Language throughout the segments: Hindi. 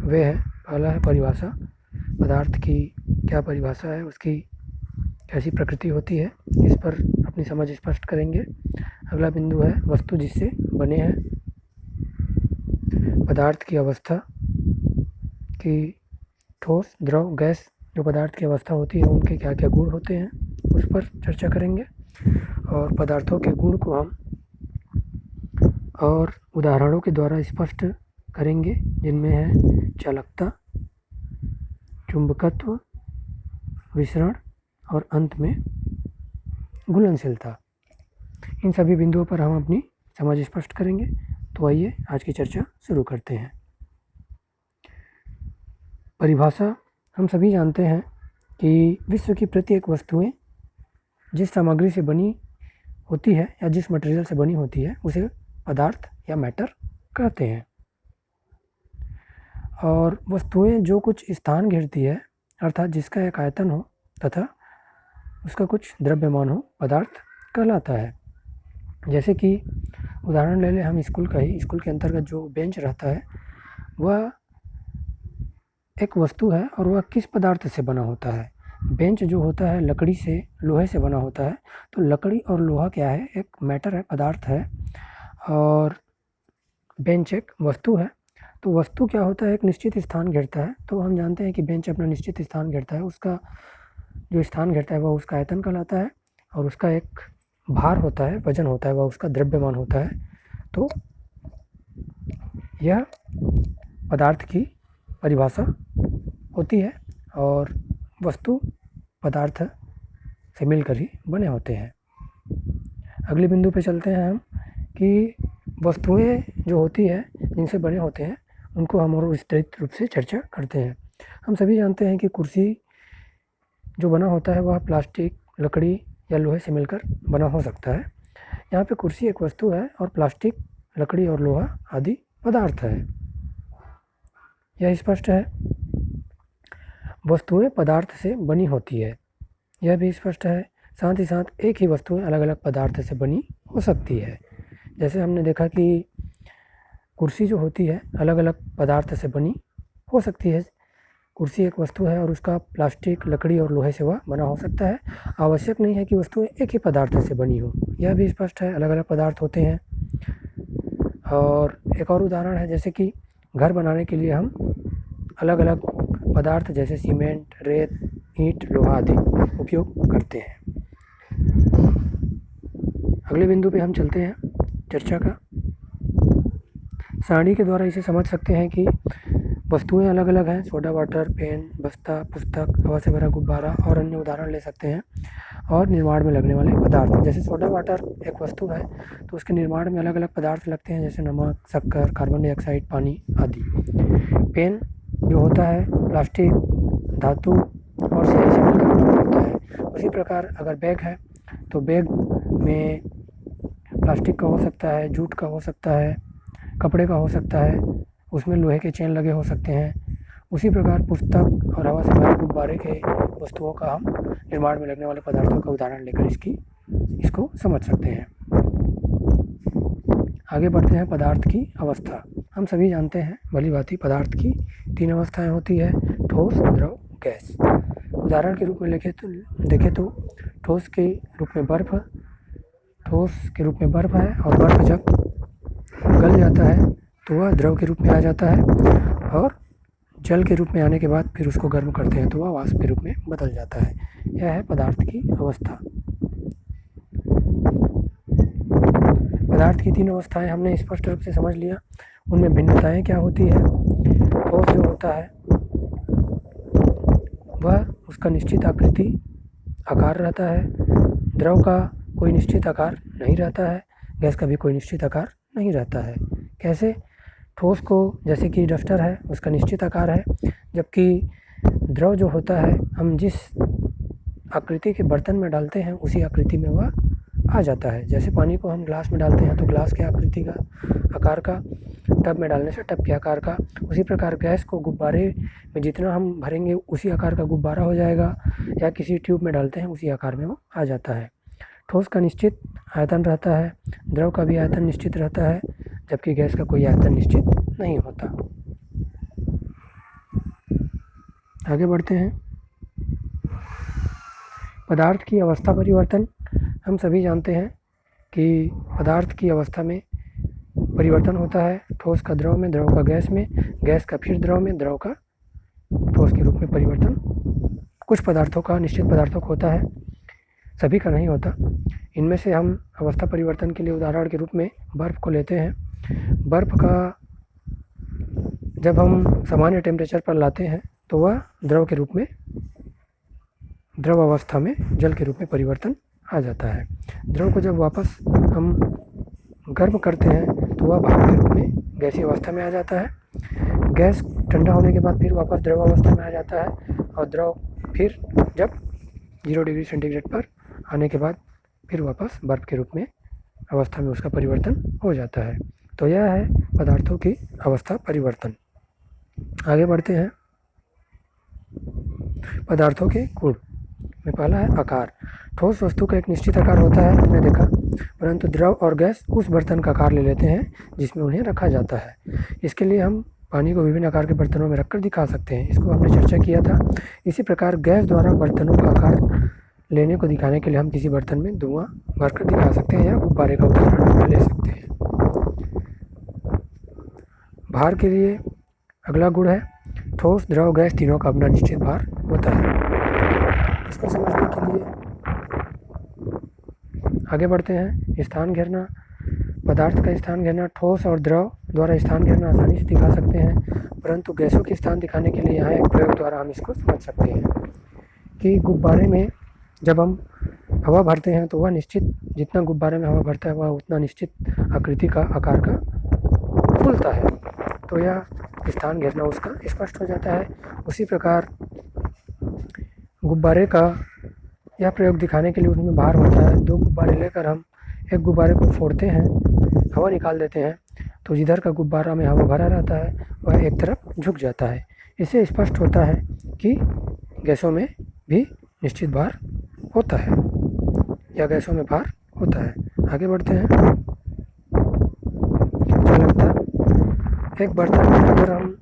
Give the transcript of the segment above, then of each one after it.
वे है, पहला है परिभाषा, पदार्थ की क्या परिभाषा है, उसकी कैसी प्रकृति होती है, इस पर अपनी समझ स्पष्ट करेंगे। अगला बिंदु है वस्तु जिससे बने हैं, पदार्थ की अवस्था कि ठोस, द्रव, गैस जो पदार्थ की अवस्था होती है उनके क्या क्या गुण होते हैं, उस पर चर्चा करेंगे। और पदार्थों के गुण को हम और उदाहरणों के द्वारा स्पष्ट करेंगे, जिनमें है चालकता, चुंबकत्व, विसरण और अंत में घुलनशीलता। इन सभी बिंदुओं पर हम अपनी समझ स्पष्ट करेंगे। तो आइए आज की चर्चा शुरू करते हैं। परिभाषा, हम सभी जानते हैं कि विश्व की प्रत्येक वस्तुएं जिस सामग्री से बनी होती है या जिस मटेरियल से बनी होती है उसे पदार्थ या मैटर कहते हैं। और वस्तुएं जो कुछ स्थान घेरती है, अर्थात जिसका एक आयतन हो तथा उसका कुछ द्रव्यमान हो, पदार्थ कहलाता है। जैसे कि उदाहरण ले लें हम स्कूल का ही, स्कूल के अंतर्गत जो बेंच रहता है वह एक वस्तु है और वह किस पदार्थ से बना होता है। बेंच जो होता है लकड़ी से, लोहे से बना होता है, तो लकड़ी और लोहा क्या है, एक मैटर है, पदार्थ है, और बेंच एक वस्तु है। तो वस्तु क्या होता है, एक निश्चित स्थान घेरता है। तो हम जानते हैं कि बेंच अपना निश्चित स्थान घेरता है, उसका जो स्थान घेरता है वह उसका आयतन कहलाता है, और उसका एक भार होता है, वजन होता है, वह उसका द्रव्यमान होता है। तो यह पदार्थ की परिभाषा होती है, और वस्तु पदार्थ से मिलकर ही बने होते हैं। अगले बिंदु पे चलते हैं हम कि वस्तुएं जो होती है जिनसे बने होते हैं उनको हम और विस्तृत रूप से चर्चा करते हैं। हम सभी जानते हैं कि कुर्सी जो बना होता है वह प्लास्टिक, लकड़ी या लोहे से मिलकर बना हो सकता है। यहाँ पे कुर्सी एक वस्तु है और प्लास्टिक, लकड़ी और लोहा आदि पदार्थ है। यह स्पष्ट है। वस्तुएं पदार्थ से बनी होती है, यह भी स्पष्ट है। साथ ही साथ एक ही वस्तुएं अलग अलग पदार्थ से बनी हो सकती है। जैसे हमने देखा कि कुर्सी जो होती है अलग अलग पदार्थ से बनी हो सकती है। कुर्सी एक वस्तु है और उसका प्लास्टिक, लकड़ी और लोहे से वह बना हो सकता है। आवश्यक नहीं है कि वस्तुएं एक ही पदार्थ से बनी हो, यह भी स्पष्ट है, अलग अलग पदार्थ होते हैं। और एक और उदाहरण है, जैसे कि घर बनाने के लिए हम अलग अलग पदार्थ जैसे सीमेंट, रेत, ईंट, लोहा आदि उपयोग करते हैं। अगले बिंदु पे हम चलते हैं चर्चा का। सारणी के द्वारा इसे समझ सकते हैं कि वस्तुएं अलग अलग हैं। सोडा वाटर, पेन, बस्ता, पुस्तक, हवा से भरा गुब्बारा और अन्य उदाहरण ले सकते हैं। और निर्माण में लगने वाले पदार्थ, जैसे सोडा वाटर एक वस्तु है तो उसके निर्माण में अलग अलग पदार्थ लगते हैं, जैसे नमक, शक्कर, कार्बन डाइऑक्साइड, पानी आदि। पेन जो होता है प्लास्टिक, धातु और स्याही से मिलकर बना होता है। उसी प्रकार अगर बैग है तो बैग में प्लास्टिक का हो सकता है, जूट का हो सकता है, कपड़े का हो सकता है, उसमें लोहे के चेन लगे हो सकते हैं। उसी प्रकार पुस्तक और हवा से भरे गुब्बारे के वस्तुओं का हम निर्माण में लगने वाले पदार्थों का उदाहरण लेकर इसको समझ सकते हैं। आगे बढ़ते हैं पदार्थ की अवस्था। हम सभी जानते हैं भली भांति पदार्थ की 3 अवस्थाएं होती है, ठोस, द्रव, गैस। उदाहरण के रूप में देखें तो ठोस के रूप में बर्फ, ठोस के रूप में बर्फ है, और बर्फ जब गल जाता है तो वह द्रव के रूप में आ जाता है, और जल के रूप में आने के बाद फिर उसको गर्म करते हैं तो वह वाष्प के रूप में बदल जाता है। यह है पदार्थ की अवस्था। पदार्थ की 3 अवस्थाएं हमने स्पष्ट रूप से समझ लिया। उनमें भिन्नताएं क्या होती है। ठोस जो होता है वह उसका निश्चित आकृति, आकार रहता है। द्रव का कोई निश्चित आकार नहीं रहता है, गैस का भी कोई निश्चित आकार नहीं रहता है। कैसे? ठोस को, जैसे कि डस्टर है, उसका निश्चित आकार है, जबकि द्रव जो होता है हम जिस आकृति के बर्तन में डालते हैं उसी आकृति में वह आ जाता है। जैसे पानी को हम ग्लास में डालते हैं तो ग्लास के आकृति का, आकार का, टब में डालने से टब के आकार का। उसी प्रकार गैस को गुब्बारे में जितना हम भरेंगे उसी आकार का गुब्बारा हो जाएगा, या किसी ट्यूब में डालते हैं उसी आकार में वो आ जाता है। ठोस का निश्चित आयतन रहता है, द्रव का भी आयतन निश्चित रहता है, जबकि गैस का कोई आयतन निश्चित नहीं होता। आगे बढ़ते हैं। पदार्थ की अवस्था परिवर्तन। हम सभी जानते हैं कि पदार्थ की अवस्था में परिवर्तन होता है। ठोस का द्रव में, द्रव का गैस में, गैस का फिर द्रव में, द्रव का ठोस के रूप में परिवर्तन कुछ पदार्थों का, निश्चित पदार्थों का होता है, सभी का नहीं होता। इनमें से हम अवस्था परिवर्तन के लिए उदाहरण के रूप में बर्फ़ को लेते हैं। बर्फ़ का जब हम सामान्य टेम्परेचर पर लाते हैं तो वह द्रव के रूप में, द्रव अवस्था में जल के रूप में परिवर्तन आ जाता है। द्रव को जब वापस हम गर्म करते हैं तो वह भाप के रूप में गैसीय अवस्था में आ जाता है। गैस ठंडा होने के बाद फिर वापस द्रव अवस्था में आ जाता है और द्रव फिर जब 0 डिग्री सेंटीग्रेड पर आने के बाद फिर वापस बर्फ़ के रूप में अवस्था में उसका परिवर्तन हो जाता है। तो यह है पदार्थों की अवस्था परिवर्तन। आगे बढ़ते हैं। पदार्थों के गुण में पहला है आकार। ठोस वस्तु का एक निश्चित आकार होता है, हमने देखा, परंतु द्रव और गैस उस बर्तन का आकार ले लेते हैं जिसमें उन्हें रखा जाता है। इसके लिए हम पानी को विभिन्न आकार के बर्तनों में रखकर दिखा सकते हैं, इसको हमने चर्चा किया था। इसी प्रकार गैस द्वारा बर्तनों का आकार लेने को दिखाने के लिए हम किसी बर्तन में धुआं भरकर दिखा सकते हैं या गुब्बारे का उदाहरण ले सकते हैं। भार के लिए अगला गुण है ठोस, द्रव, गैस तीनों का अपना निश्चित भार होता है। इसको समझने के लिए आगे बढ़ते हैं। स्थान घेरना। पदार्थ का स्थान घेरना। ठोस और द्रव द्वारा स्थान घेरना आसानी से दिखा सकते हैं, परंतु गैसों के स्थान दिखाने के लिए यहाँ एक प्रयोग द्वारा हम इसको समझ सकते हैं कि गुब्बारे में जब हम हवा भरते हैं तो वह निश्चित, जितना गुब्बारे में हवा भरता है वह उतना निश्चित आकृति का, आकार का फूलता है, तो यह स्थान घेरना उसका स्पष्ट हो जाता है। उसी प्रकार गुब्बारे का यह प्रयोग दिखाने के लिए उसमें भार होता है। 2 गुब्बारे लेकर हम एक गुब्बारे को फोड़ते हैं, हवा निकाल देते हैं, तो जिधर का गुब्बारा में हवा भरा रहता है वह एक तरफ झुक जाता है। इससे स्पष्ट होता है कि गैसों में भी निश्चित भार होता है या गैसों में भार होता है। आगे बढ़ते हैं। चालकता। एक बर्तन में अगर हम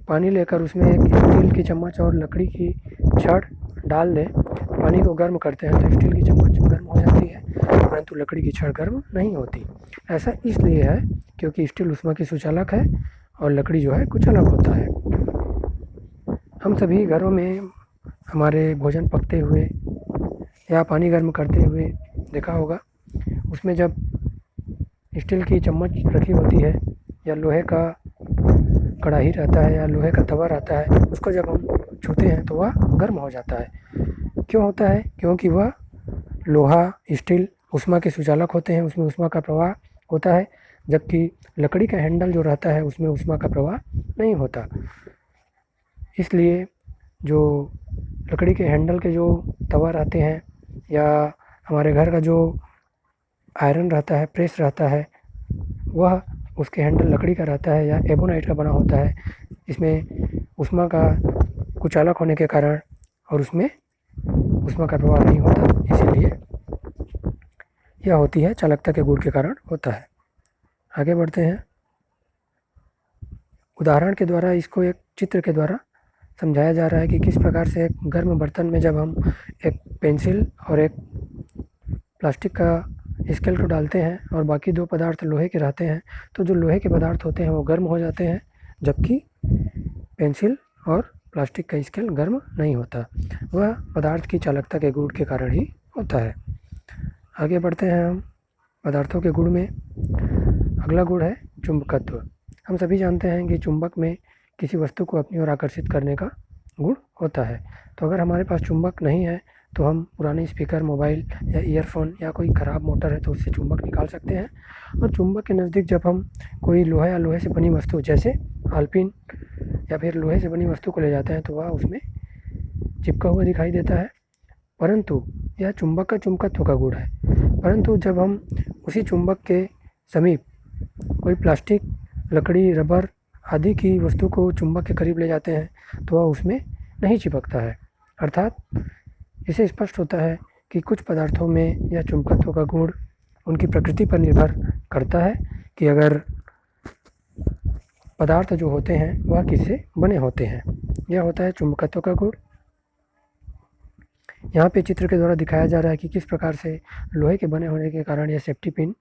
पानी लेकर उसमें एक स्टील की चम्मच और लकड़ी की छड़ डाल दें, पानी को गर्म करते हैं तो स्टील की चम्मच गर्म हो जाती है, परंतु लकड़ी की छड़ गर्म नहीं होती। ऐसा इसलिए है क्योंकि स्टील ऊष्मा की सुचालक है और लकड़ी जो है कुछ अलग होता है। हम सभी घरों में हमारे भोजन पकते हुए या पानी गर्म करते हुए देखा होगा, उसमें जब स्टील की चम्मच रखी होती है या लोहे का कढ़ाई रहता है या लोहे का तवा रहता है, उसको जब हम छूते हैं तो वह गर्म हो जाता है। क्यों होता है? क्योंकि वह लोहा, स्टील ऊष्मा के सुचालक होते हैं, उसमें ऊष्मा का प्रवाह होता है, जबकि लकड़ी का हैंडल जो रहता है उसमें ऊष्मा का प्रवाह नहीं होता। इसलिए जो लकड़ी के हैंडल के जो तवा रहते हैं या हमारे घर का जो आयरन रहता है, प्रेस रहता है, वह उसके हैंडल लकड़ी का रहता है या एबोनाइट का बना होता है। इसमें ऊष्मा का कुचालक होने के कारण और उसमें ऊष्मा का प्रवाह नहीं होता, इसीलिए यह होती है चालकता के गुण के कारण होता है। आगे बढ़ते हैं। उदाहरण के द्वारा इसको एक चित्र के द्वारा समझाया जा रहा है कि किस प्रकार से एक गर्म बर्तन में जब हम एक पेंसिल और एक प्लास्टिक का स्केल को डालते हैं और बाकी 2 पदार्थ लोहे के रहते हैं, तो जो लोहे के पदार्थ होते हैं वो गर्म हो जाते हैं, जबकि पेंसिल और प्लास्टिक का स्केल गर्म नहीं होता। वह पदार्थ की चालकता के गुण के कारण ही होता है। आगे बढ़ते हैं हम पदार्थों के गुण में। अगला गुण है चुंबकत्व। हम सभी जानते हैं कि चुंबक में किसी वस्तु को अपनी ओर आकर्षित करने का गुण होता है। तो अगर हमारे पास चुंबक नहीं है तो हम पुराने स्पीकर, मोबाइल या ईयरफोन या कोई ख़राब मोटर है तो उससे चुंबक निकाल सकते हैं। और चुंबक के नज़दीक जब हम कोई लोहा या लोहे से बनी वस्तु जैसे आलपिन या फिर लोहे से बनी वस्तु को ले जाते हैं तो वह उसमें चिपका हुआ दिखाई देता है, परंतु यह चुंबक का चुंबकत्व का गुण है। परंतु जब हम उसी चुंबक के समीप कोई प्लास्टिक, लकड़ी, रबर आदि की वस्तु को चुंबक के करीब ले जाते हैं तो वह उसमें नहीं चिपकता है। अर्थात इससे स्पष्ट होता है कि कुछ पदार्थों में यह चुंबकत्व का गुण उनकी प्रकृति पर निर्भर करता है कि अगर पदार्थ जो होते हैं वह किससे बने होते हैं। यह होता है चुंबकत्व का गुण। यहाँ पे चित्र के द्वारा दिखाया जा रहा है कि किस प्रकार से लोहे के बने होने के कारण यह सेफ्टी पिन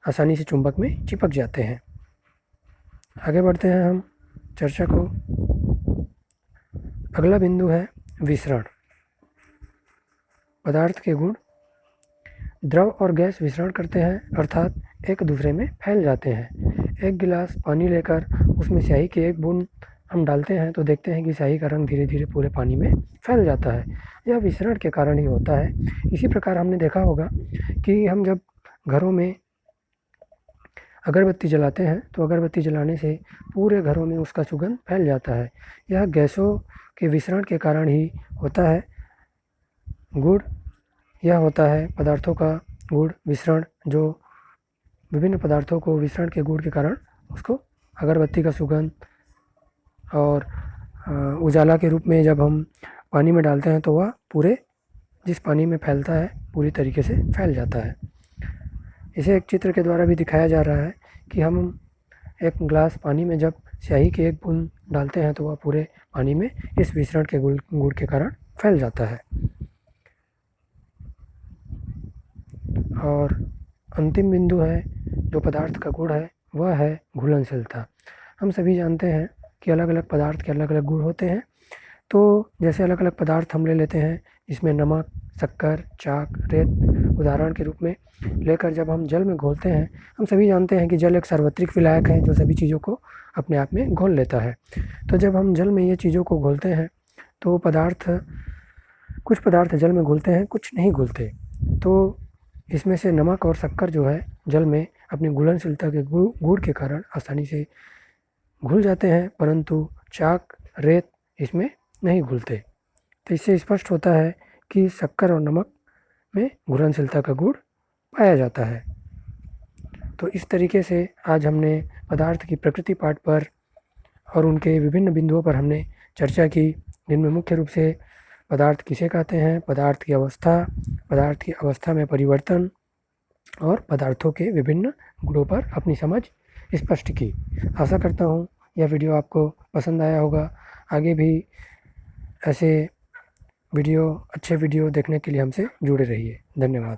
आसानी से चुंबक में चिपक जाते हैं। आगे बढ़ते हैं हम चर्चा को। अगला बिंदु है विसरण। पदार्थ के गुण। द्रव और गैस विसरण करते हैं अर्थात एक दूसरे में फैल जाते हैं। एक गिलास पानी लेकर उसमें स्याही की एक बूंद हम डालते हैं तो देखते हैं कि स्याही का रंग धीरे धीरे पूरे पानी में फैल जाता है। यह विसरण के कारण ही होता है। इसी प्रकार हमने देखा होगा कि हम जब घरों में अगरबत्ती जलाते हैं तो अगरबत्ती जलाने से पूरे घरों में उसका सुगंध फैल जाता है। यह गैसों के विसरण के कारण ही होता है। गुण यह होता है पदार्थों का गुण विसरण, जो विभिन्न पदार्थों को विसरण के गुण के कारण उसको अगरबत्ती का सुगंध और उजाला के रूप में जब हम पानी में डालते हैं तो वह पूरे जिस पानी में फैलता है पूरी तरीके से फैल जाता है। इसे एक चित्र के द्वारा भी दिखाया जा रहा है कि हम एक गिलास पानी में जब स्याही की एक बूंद डालते हैं तो वह पूरे पानी में इस विसरण के गुण के कारण फैल जाता है। और अंतिम बिंदु है जो पदार्थ का गुण है वह है घुलनशीलता। हम सभी जानते हैं कि अलग अलग पदार्थ के अलग अलग गुण होते हैं। तो जैसे अलग अलग पदार्थ हम ले लेते हैं, इसमें नमक, शक्कर, चाक, रेत उदाहरण के रूप में लेकर जब हम जल में घोलते हैं, हम सभी जानते हैं कि जल एक सार्वत्रिक विलायक है जो सभी चीज़ों को अपने आप में घोल लेता है। तो जब हम जल में ये चीज़ों को घोलते हैं तो कुछ पदार्थ जल में घुलते हैं, कुछ नहीं घुलते। तो इसमें से नमक और शक्कर जो है जल में अपनी घुलनशीलता के गुण के कारण आसानी से घुल जाते हैं, परंतु चाक, रेत इसमें नहीं घुलते। तो इससे स्पष्ट होता है कि शक्कर और नमक में घुलनशीलता का गुण पाया जाता है। तो इस तरीके से आज हमने पदार्थ की प्रकृति पाठ पर और उनके विभिन्न बिंदुओं पर हमने चर्चा की, जिनमें मुख्य रूप से पदार्थ किसे कहते हैं, पदार्थ की अवस्था में परिवर्तन और पदार्थों के विभिन्न गुणों पर अपनी समझ स्पष्ट की। आशा करता हूँ यह वीडियो आपको पसंद आया होगा। आगे भी ऐसे अच्छे वीडियो देखने के लिए हमसे जुड़े रहिए। धन्यवाद।